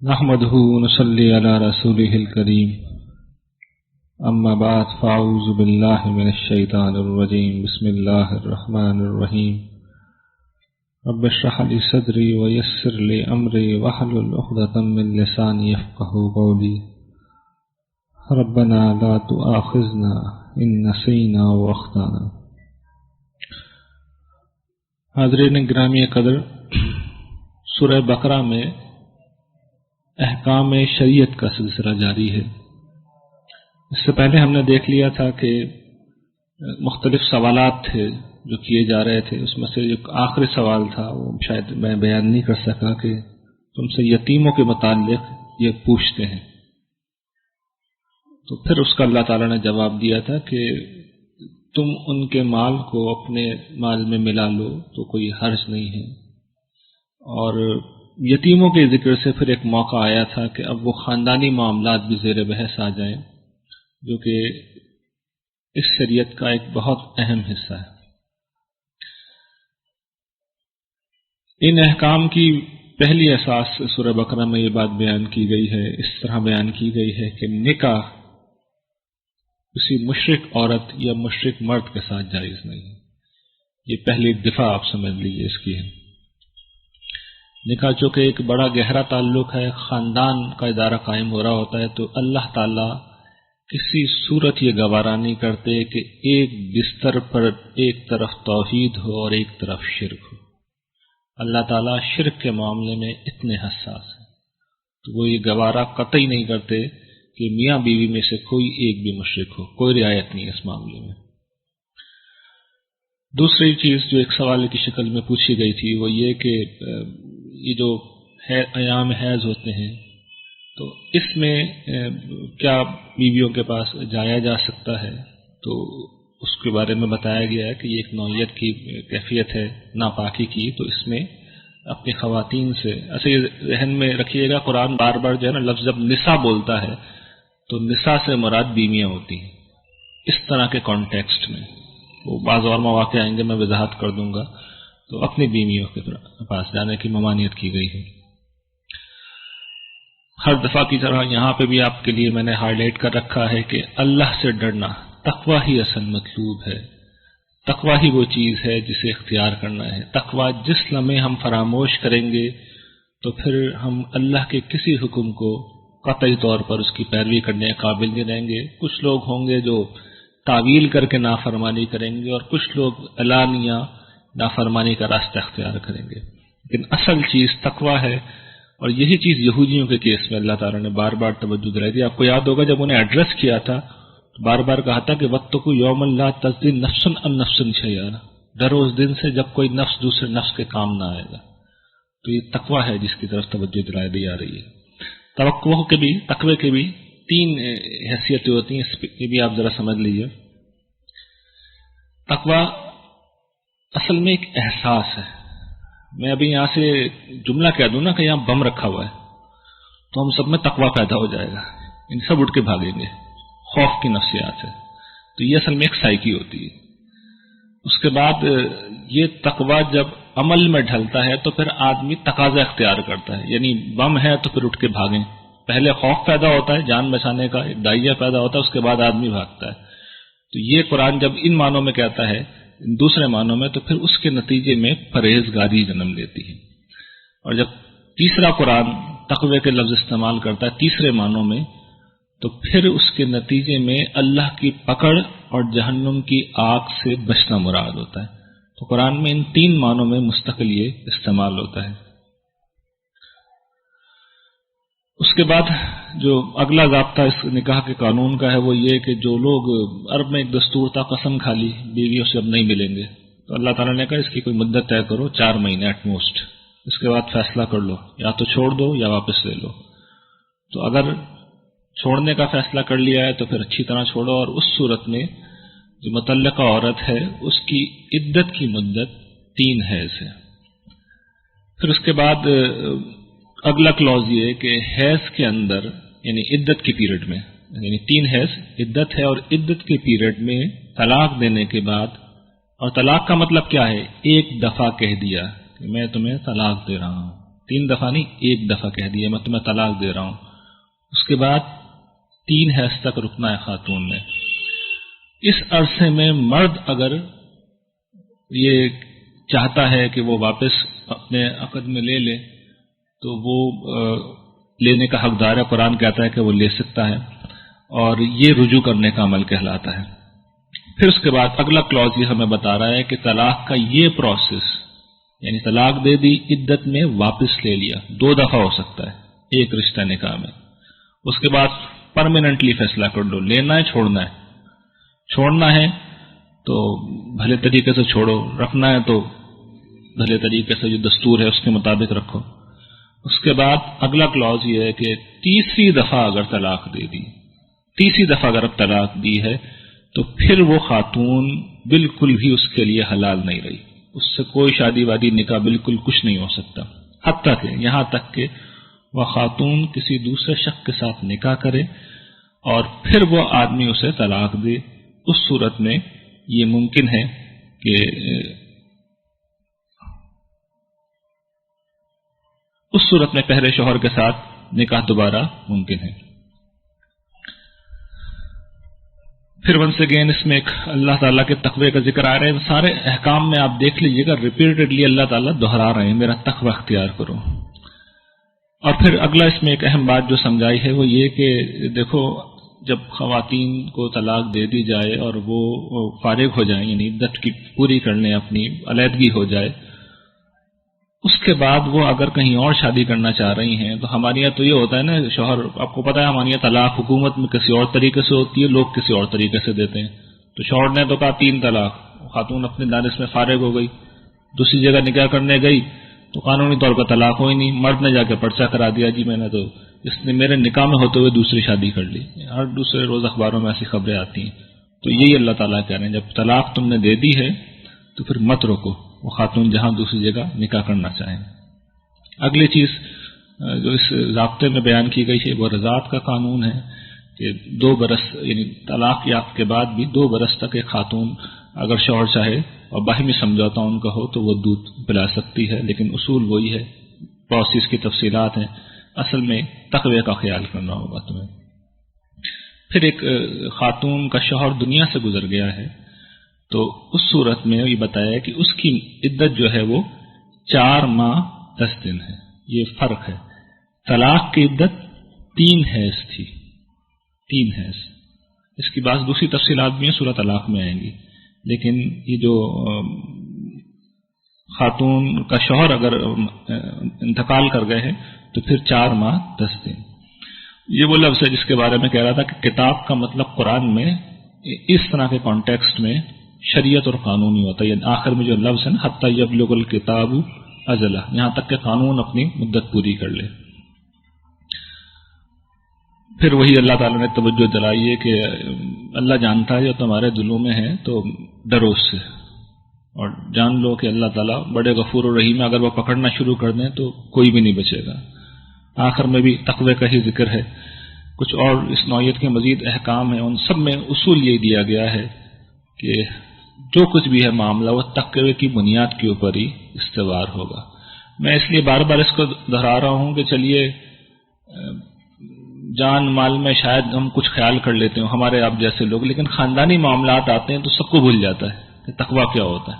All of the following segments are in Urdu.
نحمده ونصلي على رسوله الكريم اما بعد فاعوذ بالله من الشيطان الرجيم بسم الله الرحمن الرحيم رب اشرح لي صدري ويسر لي امري واحلل عقدة من لساني يفقهوا قولي ربنا لا تؤاخذنا ان نسينا واخطأنا۔ حاضرین گرامی قدر، سورہ بقرہ میں احکام شریعت کا سلسلہ جاری ہے۔ اس سے پہلے ہم نے دیکھ لیا تھا کہ مختلف سوالات تھے جو کیے جا رہے تھے، اس میں سے جو آخری سوال تھا وہ شاید میں بیان نہیں کر سکا کہ تم سے یتیموں کے متعلق یہ پوچھتے ہیں، تو پھر اس کا اللہ تعالیٰ نے جواب دیا تھا کہ تم ان کے مال کو اپنے مال میں ملا لو تو کوئی حرج نہیں ہے۔ اور یتیموں کے ذکر سے پھر ایک موقع آیا تھا کہ اب وہ خاندانی معاملات بھی زیر بحث آ جائیں، جو کہ اس شریعت کا ایک بہت اہم حصہ ہے۔ ان احکام کی پہلی اساس سورہ بقرہ میں یہ بات بیان کی گئی ہے، اس طرح بیان کی گئی ہے کہ نکاح کسی مشرک عورت یا مشرک مرد کے ساتھ جائز نہیں ہے۔ یہ پہلی دفعہ آپ سمجھ لیجیے اس کی ہے۔ نکاح چونکہ ایک بڑا گہرا تعلق ہے، خاندان کا ادارہ قائم ہو رہا ہوتا ہے، تو اللہ تعالیٰ کسی صورت یہ گوارا نہیں کرتے کہ ایک بستر پر ایک طرف توحید ہو اور ایک طرف شرک ہو۔ اللہ تعالیٰ شرک کے معاملے میں اتنے حساس ہیں، تو وہ یہ گوارا قطعی نہیں کرتے کہ میاں بیوی میں سے کوئی ایک بھی مشرک ہو، کوئی رعایت نہیں اس معاملے میں۔ دوسری چیز جو ایک سوال کی شکل میں پوچھی گئی تھی وہ یہ کہ یہ جو ایام حیض ہوتے ہیں تو اس میں کیا بیویوں کے پاس جایا جا سکتا ہے؟ تو اس کے بارے میں بتایا گیا ہے کہ یہ ایک نوعیت کی کیفیت ہے ناپاکی کی، تو اس میں اپنی خواتین سے ایسے ذہن میں رکھیے گا، قرآن بار بار جو ہے نا لفظ جب نساء بولتا ہے تو نساء سے مراد بیویاں ہوتی ہیں، اس طرح کے کانٹیکسٹ میں وہ بعض اور مواقع آئیں گے، میں وضاحت کر دوں گا۔ تو اپنی بیویوں کے پاس جانے کی ممانعت کی گئی ہے۔ ہر دفعہ کی طرح یہاں پہ بھی آپ کے لیے میں نے ہائی لائٹ کر رکھا ہے کہ اللہ سے ڈرنا، تقوی ہی اصل مطلوب ہے، تقوی ہی وہ چیز ہے جسے اختیار کرنا ہے۔ تقوی جس لمحے ہم فراموش کریں گے تو پھر ہم اللہ کے کسی حکم کو قطعی طور پر اس کی پیروی کرنے کے قابل نہیں رہیں گے۔ کچھ لوگ ہوں گے جو تعویل کر کے نافرمانی کریں گے اور کچھ لوگ اعلانیہ نافرمانی کا راستہ اختیار کریں گے، لیکن اصل چیز تقوی ہے۔ اور یہی چیز یہودیوں کے کیس میں اللہ تعالیٰ نے بار بار توجہ دلائی تھی۔ آپ کو یاد ہوگا جب انہیں ایڈریس کیا تھا تو بار بار کہا تھا کہ واتقوا یوما لا تجزی نفس عن نفس شیئا، ڈرو اس دن سے جب کوئی نفس دوسرے نفس کے کام نہ آئے گا۔ تو یہ تقوی ہے جس کی طرف توجہ دلائی دی جا رہی ہے۔ تقوی کے بھی تین حیثیتیں ہوتی ہیں، یہ بھی آپ ذرا سمجھ لیجیے۔ تقوی اصل میں ایک احساس ہے۔ میں ابھی یہاں سے جملہ کہہ دوں نا کہ یہاں بم رکھا ہوا ہے تو ہم سب میں تقوی پیدا ہو جائے گا، ان سب اٹھ کے بھاگیں گے، خوف کی نفسیات ہے۔ تو یہ اصل میں ایک سائیکی ہوتی ہے۔ اس کے بعد یہ تقوی جب عمل میں ڈھلتا ہے تو پھر آدمی تقاضا اختیار کرتا ہے، یعنی بم ہے تو پھر اٹھ کے بھاگیں۔ پہلے خوف پیدا ہوتا ہے جان بچانے کا، ایک دائیا پیدا ہوتا ہے، اس کے بعد آدمی بھاگتا ہے۔ تو یہ قرآن جب ان معنوں میں کہتا ہے، دوسرے معنوں میں، تو پھر اس کے نتیجے میں پرہیزگاری جنم لیتی ہے۔ اور جب تیسرا قرآن تقوی کے لفظ استعمال کرتا ہے تیسرے معنوں میں، تو پھر اس کے نتیجے میں اللہ کی پکڑ اور جہنم کی آگ سے بچنا مراد ہوتا ہے۔ تو قرآن میں ان تین معنوں میں مستقل یہ استعمال ہوتا ہے۔ اس کے بعد جو اگلا ضابطہ اس نکاح کے قانون کا ہے وہ یہ کہ جو لوگ عرب میں ایک دستور تھا قسم کھا لی بیویوں سے اب نہیں ملیں گے، تو اللہ تعالیٰ نے کہا اس کی کوئی مدت طے کرو، 4 مہینے ایٹ موسٹ، اس کے بعد فیصلہ کر لو، یا تو چھوڑ دو یا واپس لے لو۔ تو اگر چھوڑنے کا فیصلہ کر لیا ہے تو پھر اچھی طرح چھوڑو، اور اس صورت میں جو متعلقہ عورت ہے اس کی عدت کی مدت 3 حیض ہے۔ پھر اس کے بعد اگلا کلوز یہ کہ حیض کے اندر یعنی عدت کے پیریڈ میں، یعنی 3 حیض عدت ہے، اور عدت کے پیریڈ میں طلاق دینے کے بعد، اور طلاق کا مطلب کیا ہے؟ ایک دفعہ کہہ دیا کہ میں تمہیں طلاق دے رہا ہوں، 3 دفعہ نہیں، 1 دفعہ کہہ دیا میں تمہیں طلاق دے رہا ہوں، اس کے بعد 3 حیض تک رکنا ہے خاتون نے۔ اس عرصے میں مرد اگر یہ چاہتا ہے کہ وہ واپس اپنے عقد میں لے لے تو وہ لینے کا حقدار ہے، قرآن کہتا ہے کہ وہ لے سکتا ہے، اور یہ رجوع کرنے کا عمل کہلاتا ہے۔ پھر اس کے بعد اگلا کلوز یہ ہمیں بتا رہا ہے کہ طلاق کا یہ پروسیس، یعنی طلاق دے دی، عدت میں واپس لے لیا، 2 دفعہ ہو سکتا ہے ایک رشتہ نکاح میں، اس کے بعد پرماننٹلی فیصلہ کر لو لینا ہے چھوڑنا ہے، چھوڑنا ہے تو بھلے طریقے سے چھوڑو، رکھنا ہے تو بھلے طریقے سے جو دستور ہے اس کے مطابق رکھو۔ اس کے بعد اگلا کلوز یہ ہے کہ تیسری دفعہ اگر طلاق دے دی، تیسری دفعہ اگر اب طلاق دی ہے تو پھر وہ خاتون بالکل بھی اس کے لیے حلال نہیں رہی، اس سے کوئی شادی وادی نکاح بالکل کچھ نہیں ہو سکتا، حتیٰ کہ یہاں تک کہ وہ خاتون کسی دوسرے شخص کے ساتھ نکاح کرے اور پھر وہ آدمی اسے طلاق دے، اس صورت میں یہ ممکن ہے کہ اس صورت میں پہلے شوہر کے ساتھ نکاح دوبارہ ممکن ہے۔ پھر ونس اگین اس میں ایک اللہ تعالیٰ کے تقوی کا ذکر آ رہا ہے، ان سارے احکام میں آپ دیکھ لیجئے گا ریپیٹڈلی اللہ تعالیٰ دہرا رہے ہیں میرا تقوی اختیار کرو۔ اور پھر اگلا اس میں ایک اہم بات جو سمجھائی ہے وہ یہ کہ دیکھو جب خواتین کو طلاق دے دی جائے اور وہ فارغ ہو جائیں، یعنی عدت کی پوری کر لیں، اپنی علیحدگی ہو جائے، اس کے بعد وہ اگر کہیں اور شادی کرنا چاہ رہی ہیں تو ہمارے یہاں تو یہ ہوتا ہے نا، شوہر آپ کو پتا ہے ہمارے یہاں طلاق حکومت میں کسی اور طریقے سے ہوتی ہے، لوگ کسی اور طریقے سے دیتے ہیں، تو شوہر نے تو کہا 3 طلاق، خاتون اپنے دانش میں فارغ ہو گئی، دوسری جگہ نکاح کرنے گئی تو قانونی طور پر طلاق ہوئی نہیں، مرد نے جا کے پرچہ کرا دیا جی میں نے تو اس نے میرے نکاح میں ہوتے ہوئے دوسری شادی کر لی، ہر دوسرے روز اخباروں میں ایسی خبریں آتی ہیں۔ تو یہی اللہ تعالیٰ کہہ رہے ہیں جب طلاق تم نے دے دی ہے تو پھر مت روکو وہ خاتون جہاں دوسری جگہ نکاح کرنا چاہیں۔ اگلی چیز جو اس ضابطے میں بیان کی گئی ہے وہ رضاعت کا قانون ہے کہ 2 برس یعنی طلاق یافتہ کے بعد بھی 2 برس تک ایک خاتون اگر شوہر چاہے اور باہمی سمجھوتا ان کا ہو تو وہ دودھ پلا سکتی ہے، لیکن اصول وہی ہے، پروسیس کی تفصیلات ہیں، اصل میں تقوی کا خیال کرنا ہوگا تمہیں۔ پھر ایک خاتون کا شوہر دنیا سے گزر گیا ہے تو اس صورت میں یہ بتایا کہ اس کی عدت جو ہے وہ 4 ماہ 10 دن ہے، یہ فرق ہے۔ طلاق کی عدت 3 حیض تھی، 3 حیض، اس کی بعض دوسری تفصیلات بھی ہیں سورہ طلاق میں آئیں گی، لیکن یہ جو خاتون کا شوہر اگر انتقال کر گئے ہیں تو پھر 4 ماہ 10 دن۔ یہ وہ لفظ ہے جس کے بارے میں کہہ رہا تھا کہ کتاب کا مطلب قرآن میں اس طرح کے کانٹیکسٹ میں شریعت اور قانون ہی ہوتا ہے، یعنی آخر میں جو لفظ ہے نا حتی یبلغ الکتاب اجلہ، یہاں تک کہ قانون اپنی مدت پوری کر لے۔ پھر وہی اللہ تعالیٰ نے توجہ دلائی ہے کہ اللہ جانتا ہے جو تمہارے دلوں میں ہے تو ڈرو اس سے، اور جان لو کہ اللہ تعالیٰ بڑے غفور و رحیم ہے، اگر وہ پکڑنا شروع کر دیں تو کوئی بھی نہیں بچے گا۔ آخر میں بھی تقوی کا ہی ذکر ہے، کچھ اور اس نوعیت کے مزید احکام ہیں، ان سب میں اصول یہ دیا گیا ہے کہ جو کچھ بھی ہے معاملہ وہ تقوی کی بنیاد کے اوپر ہی استوار ہوگا۔ میں اس لیے بار بار اس کو دہرا رہا ہوں کہ چلیے جان مال میں شاید ہم کچھ خیال کر لیتے ہیں ہمارے آپ جیسے لوگ، لیکن خاندانی معاملات آتے ہیں تو سب کو بھول جاتا ہے کہ تقوی کیا ہوتا ہے۔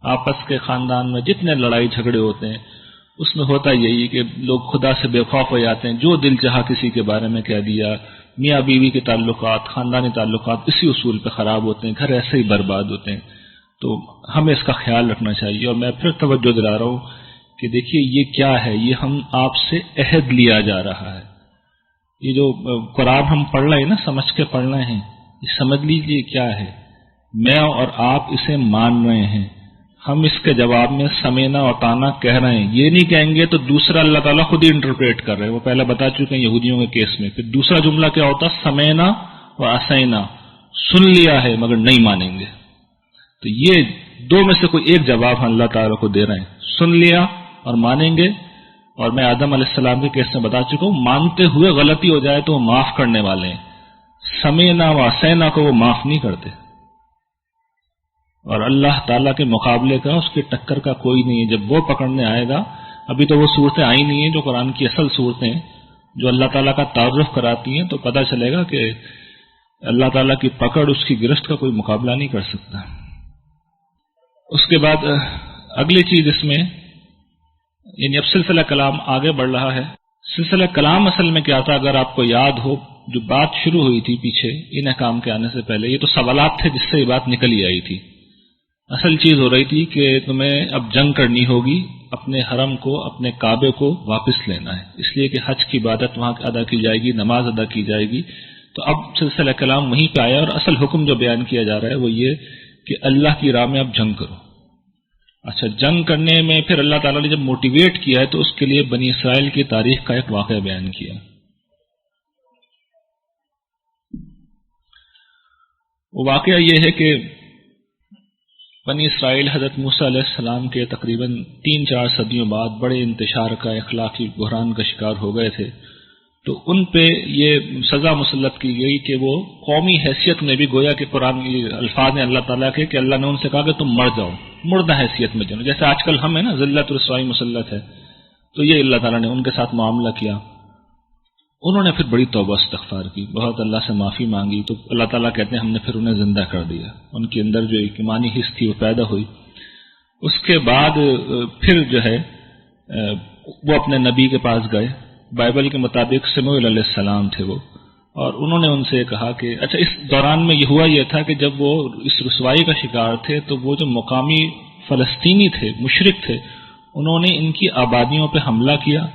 آپس کے خاندان میں جتنے لڑائی جھگڑے ہوتے ہیں اس میں ہوتا یہی کہ لوگ خدا سے بے خوف ہو جاتے ہیں، جو دل چاہا کسی کے بارے میں کہہ دیا، میاں بیوی کے تعلقات، خاندانی تعلقات اسی اصول پہ خراب ہوتے ہیں، گھر ایسے ہی برباد ہوتے ہیں۔ تو ہمیں اس کا خیال رکھنا چاہیے، اور میں پھر توجہ دلا رہا ہوں کہ دیکھیے یہ کیا ہے، یہ ہم آپ سے عہد لیا جا رہا ہے۔ یہ جو قرآن ہم پڑھ رہے ہیں نا، سمجھ کے پڑھ رہے ہیں، یہ سمجھ لیجیے کیا ہے، میں اور آپ اسے مان رہے ہیں، ہم اس کے جواب میں سمینا اور تانا کہہ رہے ہیں، یہ نہیں کہیں گے تو دوسرا اللہ تعالیٰ خود ہی انٹرپریٹ کر رہے ہیں، وہ پہلے بتا چکے ہیں یہودیوں کے کیس میں۔ پھر دوسرا جملہ کیا ہوتا، سمینا و اسینا، سن لیا ہے مگر نہیں مانیں گے۔ تو یہ 2 میں سے کوئی ایک جواب ہم اللہ تعالیٰ کو دے رہے ہیں، سن لیا اور مانیں گے، اور میں آدم علیہ السلام کے کیس میں بتا چکا ہوں مانتے ہوئے غلطی ہو جائے تو وہ معاف کرنے والے ہیں، سمینا و اسینا کو وہ معاف نہیں کرتے، اور اللہ تعالیٰ کے مقابلے کا اس کی ٹکر کا کوئی نہیں ہے۔ جب وہ پکڑنے آئے گا ابھی تو وہ صورتیں آئی نہیں ہیں جو قرآن کی اصل صورتیں جو اللہ تعالیٰ کا تعارف کراتی ہیں، تو پتہ چلے گا کہ اللہ تعالیٰ کی پکڑ، اس کی گرفت کا کوئی مقابلہ نہیں کر سکتا۔ اس کے بعد اگلی چیز اس میں، یعنی اب سلسلہ کلام آگے بڑھ رہا ہے۔ سلسلہ کلام اصل میں کیا تھا، اگر آپ کو یاد ہو جو بات شروع ہوئی تھی پیچھے ان احکام کے آنے سے پہلے، یہ تو سوالات تھے جس سے یہ بات نکل ہی آئی تھی۔ اصل چیز ہو رہی تھی کہ تمہیں اب جنگ کرنی ہوگی، اپنے حرم کو، اپنے کعبے کو واپس لینا ہے، اس لیے کہ حج کی عبادت وہاں ادا کی جائے گی، نماز ادا کی جائے گی۔ تو اب سلسلہ کلام وہیں پہ آیا، اور اصل حکم جو بیان کیا جا رہا ہے وہ یہ کہ اللہ کی راہ میں اب جنگ کرو۔ اچھا، جنگ کرنے میں پھر اللہ تعالیٰ نے جب موٹیویٹ کیا ہے تو اس کے لیے بنی اسرائیل کی تاریخ کا ایک واقعہ بیان کیا۔ وہ واقعہ یہ ہے کہ بنی اسرائیل حضرت موسیٰ علیہ السلام کے تقریباً 3-4 صدیوں بعد بڑے انتشار کا، اخلاقی بحران کا شکار ہو گئے تھے، تو ان پہ یہ سزا مسلط کی گئی کہ وہ قومی حیثیت میں بھی، گویا کہ قرآن الفاظ ہیں اللہ تعالیٰ کے کہ اللہ نے ان سے کہا کہ تم مر جاؤ، مردہ حیثیت میں جاؤ، جیسے آج کل ہم ہیں نا ذلت رسوائی مسلط ہے، تو یہ اللہ تعالیٰ نے ان کے ساتھ معاملہ کیا۔ انہوں نے پھر بڑی توبہ استغفار کی، بہت اللہ سے معافی مانگی، تو اللہ تعالیٰ کہتے ہیں ہم نے پھر انہیں زندہ کر دیا، ان کے اندر جو ایک ایمانی حس تھی وہ پیدا ہوئی۔ اس کے بعد پھر جو ہے وہ اپنے نبی کے پاس گئے، بائبل کے مطابق سموئیل علیہ السلام تھے وہ، اور انہوں نے ان سے کہا کہ اچھا، اس دوران میں یہ ہوا یہ تھا کہ جب وہ اس رسوائی کا شکار تھے تو وہ جو مقامی فلسطینی تھے، مشرک تھے، انہوں نے ان کی آبادیوں پہ حملہ کیا،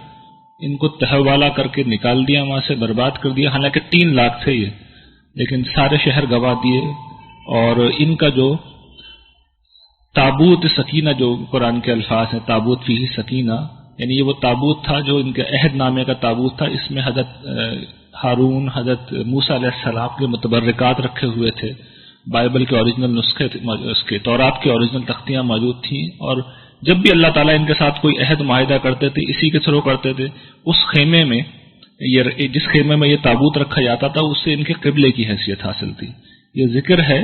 ان کو تہوالا کر کے نکال دیا، وہاں سے برباد کر دیا، حالانکہ 3 لاکھ تھے یہ، لیکن سارے شہر گوا دیے۔ اور ان کا جو تابوت سکینہ، جو قرآن کے الفاظ ہیں تابوت فیہ سکینہ، یعنی یہ وہ تابوت تھا جو ان کے عہد نامے کا تابوت تھا، اس میں حضرت ہارون، حضرت موسیٰ علیہ السلام کے متبرکات رکھے ہوئے تھے، بائبل کے اوریجنل نسخے، اس کے تورات کے اوریجنل تختیاں موجود تھیں، اور جب بھی اللہ تعالیٰ ان کے ساتھ کوئی عہد معاہدہ کرتے تھے اسی کے تھرو کرتے تھے۔ اس خیمے میں، جس خیمے میں یہ تابوت رکھا جاتا تھا، اس سے ان کے قبلے کی حیثیت حاصل تھی۔ یہ ذکر ہے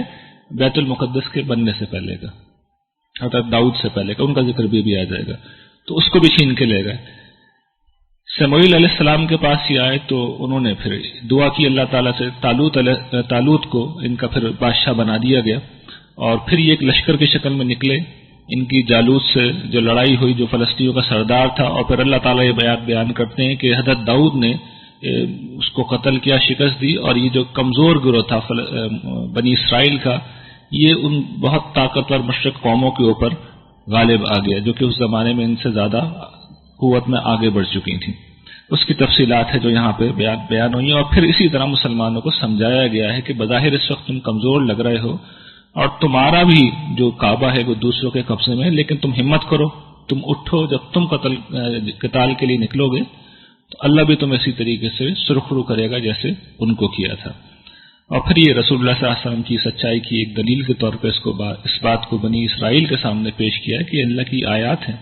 بیت المقدس کے بننے سے پہلے کا، حضرت داؤد سے پہلے کا، ان کا ذکر بھی آ جائے گا، تو اس کو بھی چھین کے لے گئے۔ سموئیل علیہ السلام کے پاس یہ آئے تو انہوں نے پھر دعا کی اللہ تعالیٰ سے، طالوت کو ان کا پھر بادشاہ بنا دیا گیا، اور پھر یہ ایک لشکر کی شکل میں نکلے، ان کی جالوت سے جو لڑائی ہوئی، جو فلسطینیوں کا سردار تھا، اور پھر اللہ تعالیٰ یہ بیان کرتے ہیں کہ حضرت داؤد نے اس کو قتل کیا، شکست دی، اور یہ جو کمزور گروہ تھا بنی اسرائیل کا، یہ ان بہت طاقتور مشرق قوموں کے اوپر غالب آ گیا، جو کہ اس زمانے میں ان سے زیادہ قوت میں آگے بڑھ چکی تھیں۔ اس کی تفصیلات ہے جو یہاں پہ بیان ہوئی ہیں، اور پھر اسی طرح مسلمانوں کو سمجھایا گیا ہے کہ بظاہر اس وقت تم کمزور لگ رہے ہو، اور تمہارا بھی جو کعبہ ہے وہ دوسروں کے قبضے میں ہے، لیکن تم ہمت کرو، تم اٹھو، جب تم قتال کے لیے نکلو گے تو اللہ بھی تم اسی طریقے سے سرخرو کرے گا جیسے ان کو کیا تھا۔ اور پھر یہ رسول اللہ صلی اللہ علیہ وسلم کی سچائی کی ایک دلیل کے طور پہ اس بات کو بنی اسرائیل کے سامنے پیش کیا کہ اللہ کی آیات ہیں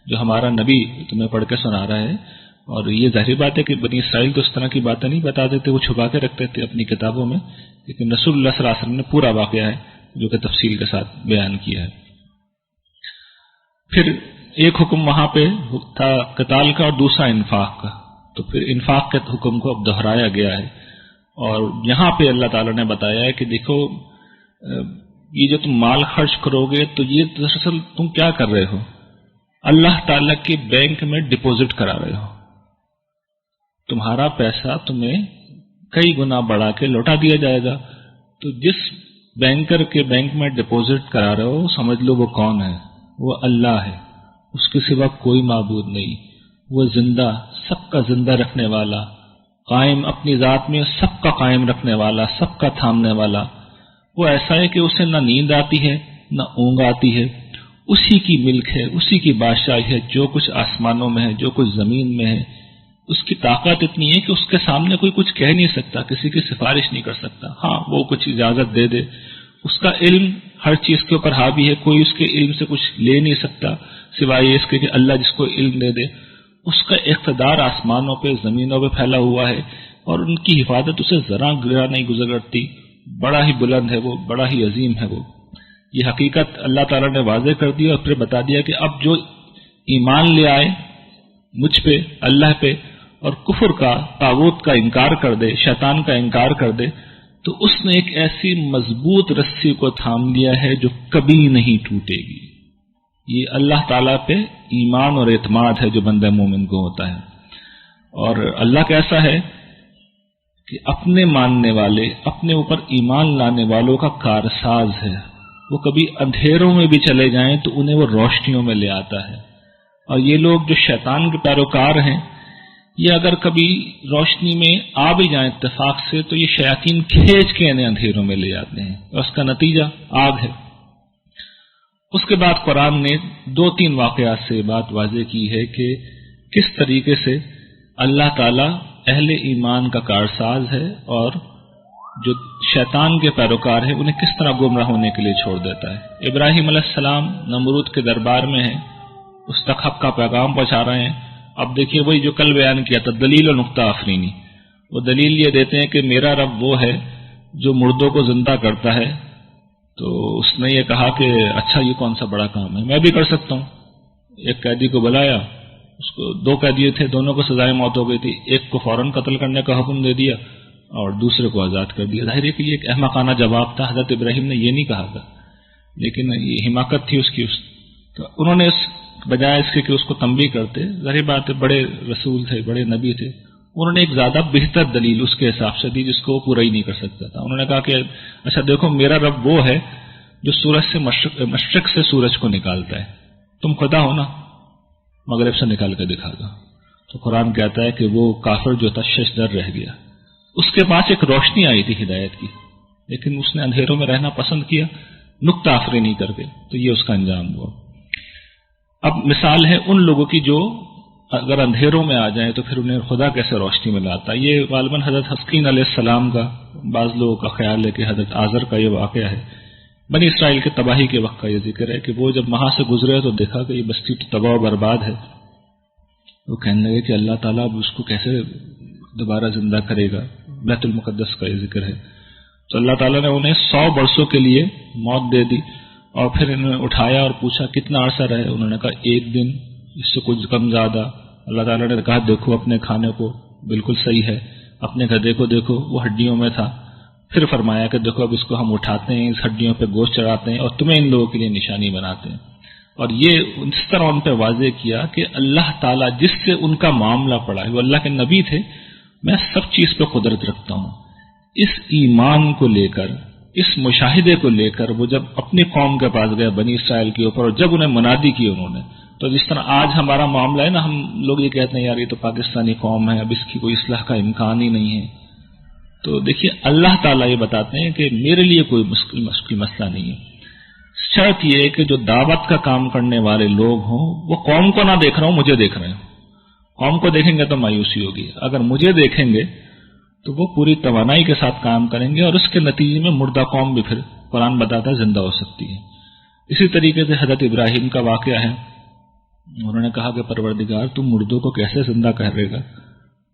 جو ہمارا نبی تمہیں پڑھ کے سنا رہا ہے، اور یہ ظاہر بات ہے کہ بنی اسرائیل تو اس طرح کی باتیں نہیں بتا دیتے، وہ چھپا کے رکھتے تھے اپنی کتابوں میں، لیکن رسول اللہ صلی اللہ علیہ وسلم نے پورا واقعہ ہے جو کہ تفصیل کے ساتھ بیان کیا ہے۔ پھر ایک حکم وہاں پہ تھا قتال کا اور دوسرا انفاق کا، تو پھر انفاق کے حکم کو اب دہرایا گیا ہے، اور یہاں پہ اللہ تعالیٰ نے بتایا ہے کہ دیکھو یہ جو تم مال خرچ کرو گے تو یہ دراصل تم کیا کر رہے ہو، اللہ تعالیٰ کے بینک میں ڈپوزٹ کرا رہے ہو، تمہارا پیسہ تمہیں کئی گنا بڑھا کے لوٹا دیا جائے گا۔ تو جس بینکر کے بینک میں ڈپوزٹ کرا رہے ہو سمجھ لو وہ کون ہے، وہ اللہ ہے، اس کے سوا کوئی معبود نہیں، وہ زندہ، سب کا زندہ رکھنے والا، قائم اپنی ذات میں سب کا قائم رکھنے والا، سب کا تھامنے والا۔ وہ ایسا ہے کہ اسے نہ نیند آتی ہے نہ اونگ آتی ہے، اسی کی ملک ہے، اسی کی بادشاہی ہے، جو کچھ آسمانوں میں ہے، جو کچھ زمین میں ہے۔ اس کی طاقت اتنی ہے کہ اس کے سامنے کوئی کچھ کہہ نہیں سکتا، کسی کی سفارش نہیں کر سکتا، ہاں وہ کچھ اجازت دے دے، اس کا علم ہر چیز کے اوپر حاوی ہے، کوئی اس کے علم سے کچھ لے نہیں سکتا سوائے اس کے کہ اللہ جس کو علم دے دے۔ اس کا اقتدار آسمانوں پہ زمینوں پہ پھیلا ہوا ہے، اور ان کی حفاظت اسے ذرا گرا نہیں گزرتی، بڑا ہی بلند ہے وہ، بڑا ہی عظیم ہے وہ۔ یہ حقیقت اللہ تعالیٰ نے واضح کر دی اور پھر بتا دیا کہ اب جو ایمان لے آئے مجھ پہ، اللہ پہ اور کفر کا، طاغوت کا انکار کر دے، شیطان کا انکار کر دے، تو اس نے ایک ایسی مضبوط رسی کو تھام لیا ہے جو کبھی نہیں ٹوٹے گی۔ یہ اللہ تعالیٰ پہ ایمان اور اعتماد ہے جو بندہ مومن کو ہوتا ہے۔ اور اللہ کیسا ہے کہ اپنے ماننے والے، اپنے اوپر ایمان لانے والوں کا کارساز ہے۔ وہ کبھی اندھیروں میں بھی چلے جائیں تو انہیں وہ روشنیوں میں لے آتا ہے۔ اور یہ لوگ جو شیطان کے پیروکار ہیں، یہ اگر کبھی روشنی میں آ بھی جائیں اتفاق سے تو یہ شیاطین کھینچ کے انہیں اندھیروں میں لے آتے ہیں، اور اس کا نتیجہ آگ ہے۔ اس کے بعد قرآن نے 2-3 واقعات سے بات واضح کی ہے کہ کس طریقے سے اللہ تعالیٰ اہل ایمان کا کارساز ہے اور جو شیطان کے پیروکار ہیں انہیں کس طرح گمراہ ہونے کے لیے چھوڑ دیتا ہے۔ ابراہیم علیہ السلام نمرود کے دربار میں ہیں، اس تک حق کا پیغام پہنچا رہے ہیں۔ اب دیکھیے وہی جو کل بیان کیا تھا، دلیل و نقطہ آفرینی۔ وہ دلیل یہ دیتے ہیں کہ میرا رب وہ ہے جو مردوں کو زندہ کرتا ہے۔ تو اس نے یہ کہا کہ اچھا یہ کون سا بڑا کام ہے، میں بھی کر سکتا ہوں۔ ایک قیدی کو بلایا، اس کو 2 قیدی تھے، دونوں کو سزائے موت ہو گئی تھی، ایک کو فوراً قتل کرنے کا حکم دے دیا اور دوسرے کو آزاد کر دیا۔ ظاہر ہے کہ یہ ایک احمقانہ جواب تھا، حضرت ابراہیم نے یہ نہیں کہا تھا، لیکن یہ حماقت تھی اس کی۔ تو انہوں نے اس بجائے اس کے کہ اس کو تنبیہ کرتے، ظاہر بات ہے بڑے رسول تھے، بڑے نبی تھے، انہوں نے ایک زیادہ بہتر دلیل اس کے حساب سے دی جس کو وہ پورا ہی نہیں کر سکتا تھا۔ انہوں نے کہا کہ اچھا دیکھو میرا رب وہ ہے جو سورج سے مشرق سے سورج کو نکالتا ہے، تم خدا ہو نا، مغرب سے نکال کے دکھا دو۔ تو قرآن کہتا ہے کہ وہ کافر جو تھا ششدر رہ گیا، اس کے پاس ایک روشنی آئی تھی ہدایت کی، لیکن اس نے اندھیروں میں رہنا پسند کیا نقطہ آفرینی کر کے، تو یہ اس کا انجام ہوا۔ اب مثال ہے ان لوگوں کی جو اگر اندھیروں میں آ جائیں تو پھر انہیں خدا کیسے روشنی میں لاتا۔ یہ غالباً حضرت حسقین علیہ السلام کا، بعض لوگوں کا خیال ہے کہ حضرت آزر کا یہ واقعہ ہے۔ بنی اسرائیل کے تباہی کے وقت کا یہ ذکر ہے کہ وہ جب وہاں سے گزرے تو دیکھا کہ یہ بستی تو تباہ و برباد ہے۔ وہ کہنے لگے کہ اللہ تعالیٰ اب اس کو کیسے دوبارہ زندہ کرے گا، بیت المقدس کا یہ ذکر ہے۔ تو اللہ تعالیٰ نے انہیں 100 برسوں کے لیے موت دے دی، اور پھر انہوں نے اٹھایا اور پوچھا کتنا عرصہ رہے، انہوں نے کہا 1 دن، اس سے کچھ کم زیادہ۔ اللہ تعالیٰ نے کہا دیکھو اپنے کھانے کو، بالکل صحیح ہے، اپنے گدھے کو دیکھو وہ ہڈیوں میں تھا۔ پھر فرمایا کہ دیکھو اب اس کو ہم اٹھاتے ہیں، اس ہڈیوں پہ گوشت چڑھاتے ہیں اور تمہیں ان لوگوں کے لیے نشانی بناتے ہیں۔ اور یہ اس طرح ان پہ واضح کیا کہ اللہ تعالیٰ جس سے ان کا معاملہ پڑا ہے، وہ اللہ کے نبی تھے، میں سب چیز پہ قدرت رکھتا ہوں۔ اس ایمان کو لے کر، اس مشاہدے کو لے کر وہ جب اپنی قوم کے پاس گئے بنی اسرائیل کے اوپر، اور جب انہیں منادی کی انہوں نے، تو جس طرح آج ہمارا معاملہ ہے نا، ہم لوگ یہ کہتے ہیں یار یہ تو پاکستانی قوم ہے، اب اس کی کوئی اصلاح کا امکان ہی نہیں ہے۔ تو دیکھیے اللہ تعالیٰ یہ بتاتے ہیں کہ میرے لیے کوئی مشکل مسئلہ نہیں ہے، شرط یہ ہے کہ جو دعوت کا کام کرنے والے لوگ ہوں وہ قوم کو نہ دیکھ رہا ہوں، مجھے دیکھ رہے ہیں۔ قوم کو دیکھیں گے تو مایوسی ہوگی، اگر مجھے دیکھیں گے تو وہ پوری توانائی کے ساتھ کام کریں گے، اور اس کے نتیجے میں مردہ قوم بھی پھر قرآن بتاتا ہے زندہ ہو سکتی ہے۔ اسی طریقے سے حضرت ابراہیم کا واقعہ ہے، انہوں نے کہا کہ پروردگار تم مردوں کو کیسے زندہ کرے گا؟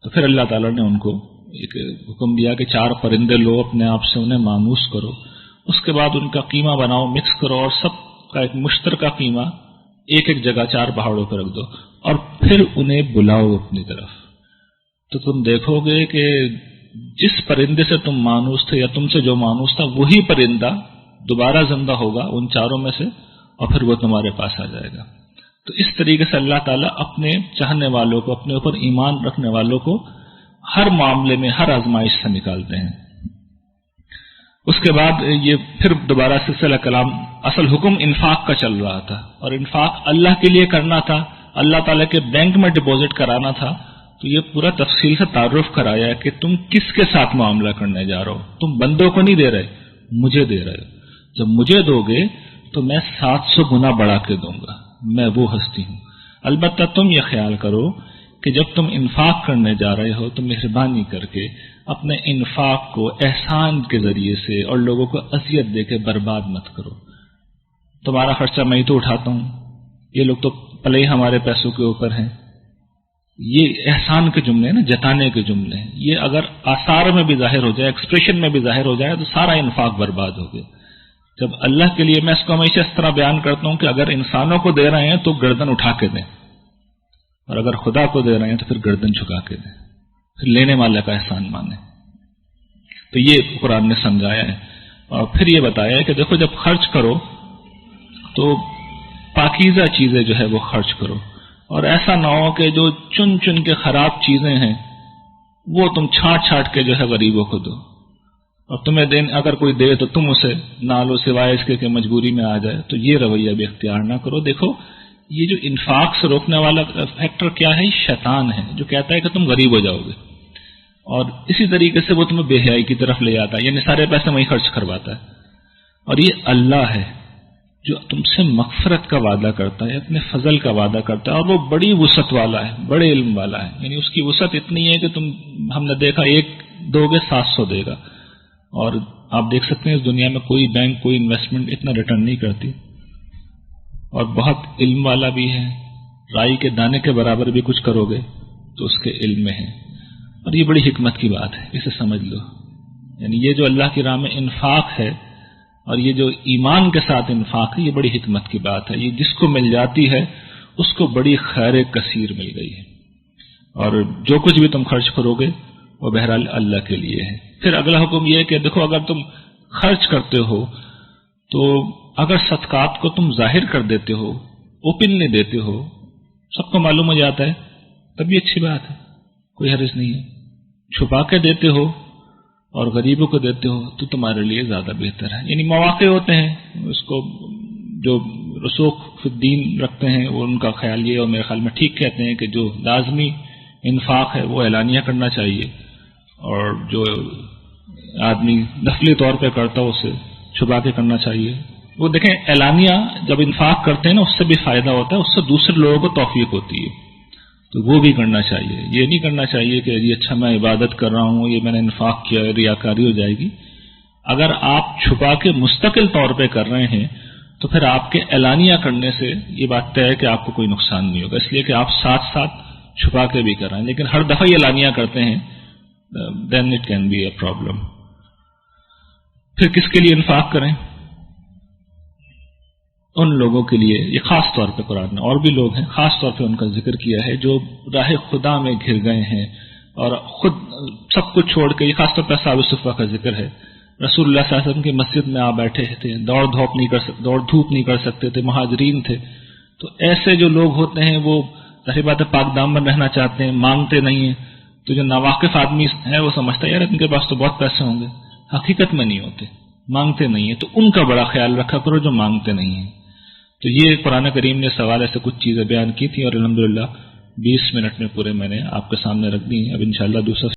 تو پھر اللہ تعالیٰ نے ان کو ایک حکم دیا کہ 4 پرندے لو، اپنے آپ سے انہیں مانوس کرو، اس کے بعد ان کا قیمہ بناؤ، مکس کرو، اور سب کا ایک مشترکہ قیمہ ایک جگہ 4 پہاڑوں پر رکھ دو، اور پھر انہیں بلاؤ اپنی طرف۔ تو تم دیکھو گے کہ جس پرندے سے تم مانوس تھے یا تم سے جو مانوس تھا وہی پرندہ دوبارہ زندہ ہوگا ان 4 میں سے، اور پھر وہ تمہارے پاس آ جائے گا۔ تو اس طریقے سے اللہ تعالیٰ اپنے چاہنے والوں کو، اپنے اوپر ایمان رکھنے والوں کو ہر معاملے میں، ہر آزمائش سے نکالتے ہیں۔ اس کے بعد یہ پھر دوبارہ سلسلہ کلام، اصل حکم انفاق کا چل رہا تھا، اور انفاق اللہ کے لیے کرنا تھا، اللہ تعالیٰ کے بینک میں ڈپازٹ کرانا تھا۔ تو یہ پورا تفصیل سے تعارف کرایا کہ تم کس کے ساتھ معاملہ کرنے جا رہے ہو، تم بندوں کو نہیں دے رہے، مجھے دے رہے ہو۔ جب مجھے دو گے تو میں 700 گنا بڑھا کے دوں گا، میں وہ ہستی ہوں۔ البتہ تم یہ خیال کرو کہ جب تم انفاق کرنے جا رہے ہو تو مہربانی کر کے اپنے انفاق کو احسان کے ذریعے سے اور لوگوں کو اذیت دے کے برباد مت کرو۔ تمہارا خرچہ میں ہی تو اٹھاتا ہوں، یہ لوگ تو پلے ہی ہمارے پیسوں کے اوپر ہیں۔ یہ احسان کے جملے ہیں نا، جتانے کے جملے ہیں۔ یہ اگر آثار میں بھی ظاہر ہو جائے، ایکسپریشن میں بھی ظاہر ہو جائے تو سارا انفاق برباد ہو گیا۔ جب اللہ کے لیے، میں اس کو ہمیشہ اس طرح بیان کرتا ہوں کہ اگر انسانوں کو دے رہے ہیں تو گردن اٹھا کے دیں، اور اگر خدا کو دے رہے ہیں تو پھر گردن جھکا کے دیں، پھر لینے والے کا احسان مانیں۔ تو یہ قرآن نے سمجھایا ہے، اور پھر یہ بتایا ہے کہ دیکھو جب خرچ کرو تو پاکیزہ چیزیں جو ہے وہ خرچ کرو، اور ایسا نہ ہو کہ جو چن چن کے خراب چیزیں ہیں وہ تم چھانٹ چھانٹ کے جو ہے غریبوں کو دو، اور تمہیں اگر کوئی دے تو تم اسے نہ لو سوائے اس کے کہ مجبوری میں آ جائے، تو یہ رویہ بھی اختیار نہ کرو۔ دیکھو یہ جو انفاق سے روکنے والا فیکٹر کیا ہے، شیطان ہے جو کہتا ہے کہ تم غریب ہو جاؤ گے، اور اسی طریقے سے وہ تمہیں بے حیائی کی طرف لے آتا ہے، یعنی سارے پیسے وہیں خرچ کرواتا ہے۔ اور یہ اللہ ہے جو تم سے مغفرت کا وعدہ کرتا ہے، اپنے فضل کا وعدہ کرتا ہے، اور وہ بڑی وسعت والا ہے، بڑے علم والا ہے، یعنی اس کی وسعت اتنی ہے کہ ہم نے دیکھا ایک دو گے 700 دے گا، اور آپ دیکھ سکتے ہیں اس دنیا میں کوئی بینک کوئی انویسٹمنٹ اتنا ریٹرن نہیں کرتی، اور بہت علم والا بھی ہے، رائی کے دانے کے برابر بھی کچھ کرو گے تو اس کے علم میں ہے، اور یہ بڑی حکمت کی بات ہے، اسے سمجھ لو۔ یعنی یہ جو اللہ کی راہ میں انفاق ہے اور یہ جو ایمان کے ساتھ انفاق ہے، یہ بڑی حکمت کی بات ہے، یہ جس کو مل جاتی ہے اس کو بڑی خیر کثیر مل گئی ہے، اور جو کچھ بھی تم خرچ کرو گے وہ بہرحال اللہ کے لیے ہے۔ پھر اگلا حکم یہ ہے کہ دیکھو اگر تم خرچ کرتے ہو تو اگر صدقات کو تم ظاہر کر دیتے ہو، اوپنلی دیتے ہو، سب کو معلوم ہو جاتا ہے، تب بھی اچھی بات ہے، کوئی حرج نہیں ہے۔ چھپا کے دیتے ہو اور غریبوں کو دیتے ہو تو تمہارے لیے زیادہ بہتر ہے۔ یعنی مواقع ہوتے ہیں، اس کو جو رسوخ فی الدین رکھتے ہیں وہ ان کا خیال یہ، اور میرے خیال میں ٹھیک کہتے ہیں کہ جو لازمی انفاق ہے وہ اعلانیہ کرنا چاہیے، اور جو آدمی نفلی طور پہ کرتا ہے اسے چھپا کے کرنا چاہیے۔ وہ دیکھیں اعلانیہ جب انفاق کرتے ہیں نا اس سے بھی فائدہ ہوتا ہے، اس سے دوسرے لوگوں کو توفیق ہوتی ہے، تو وہ بھی کرنا چاہیے۔ یہ نہیں کرنا چاہیے کہ یہ اچھا میں عبادت کر رہا ہوں، یہ میں نے انفاق کیا، ریاکاری ہو جائے گی۔ اگر آپ چھپا کے مستقل طور پہ کر رہے ہیں تو پھر آپ کے اعلانیہ کرنے سے یہ بات طے ہے کہ آپ کو کوئی نقصان نہیں ہوگا، اس لیے کہ آپ ساتھ ساتھ چھپا کے بھی کر رہے ہیں، لیکن ہر دفعہ یہ اعلانیہ کرتے ہیں then it can be a problem۔ پھر کس کے لیے انفاق کریں؟ ان لوگوں کے لیے، یہ خاص طور پہ قرآن نے، اور بھی لوگ ہیں خاص طور پہ ان کا ذکر کیا ہے جو راہ خدا میں گھر گئے ہیں اور خود سب کچھ چھوڑ کے، یہ خاص طور پہ اصحاب صفہ کا ذکر ہے۔ رسول اللہ صلی اللہ علیہ وسلم کی مسجد میں آپ بیٹھے تھے، دوڑ دھوپ نہیں کر سکتے تھے، مہاجرین تھے، تو ایسے جو لوگ ہوتے ہیں وہ ظاہر بات ہے پاک دامن رہنا چاہتے ہیں، مانگتے نہیں ہیں، تو جو ناواقف آدمی ہے وہ سمجھتا ہے یار ان کے پاس تو بہت پیسے ہوں گے، حقیقت میں نہیں ہوتے، مانگتے نہیں ہیں، تو ان کا بڑا خیال رکھا کرو جو مانگتے نہیں ہیں۔ تو یہ قرآن کریم نے اس حوالے سے کچھ چیزیں بیان کی تھیں، اور الحمدللہ 20 منٹ میں پورے میں نے آپ کے سامنے رکھ دی ہیں۔ اب انشاءاللہ دوسرا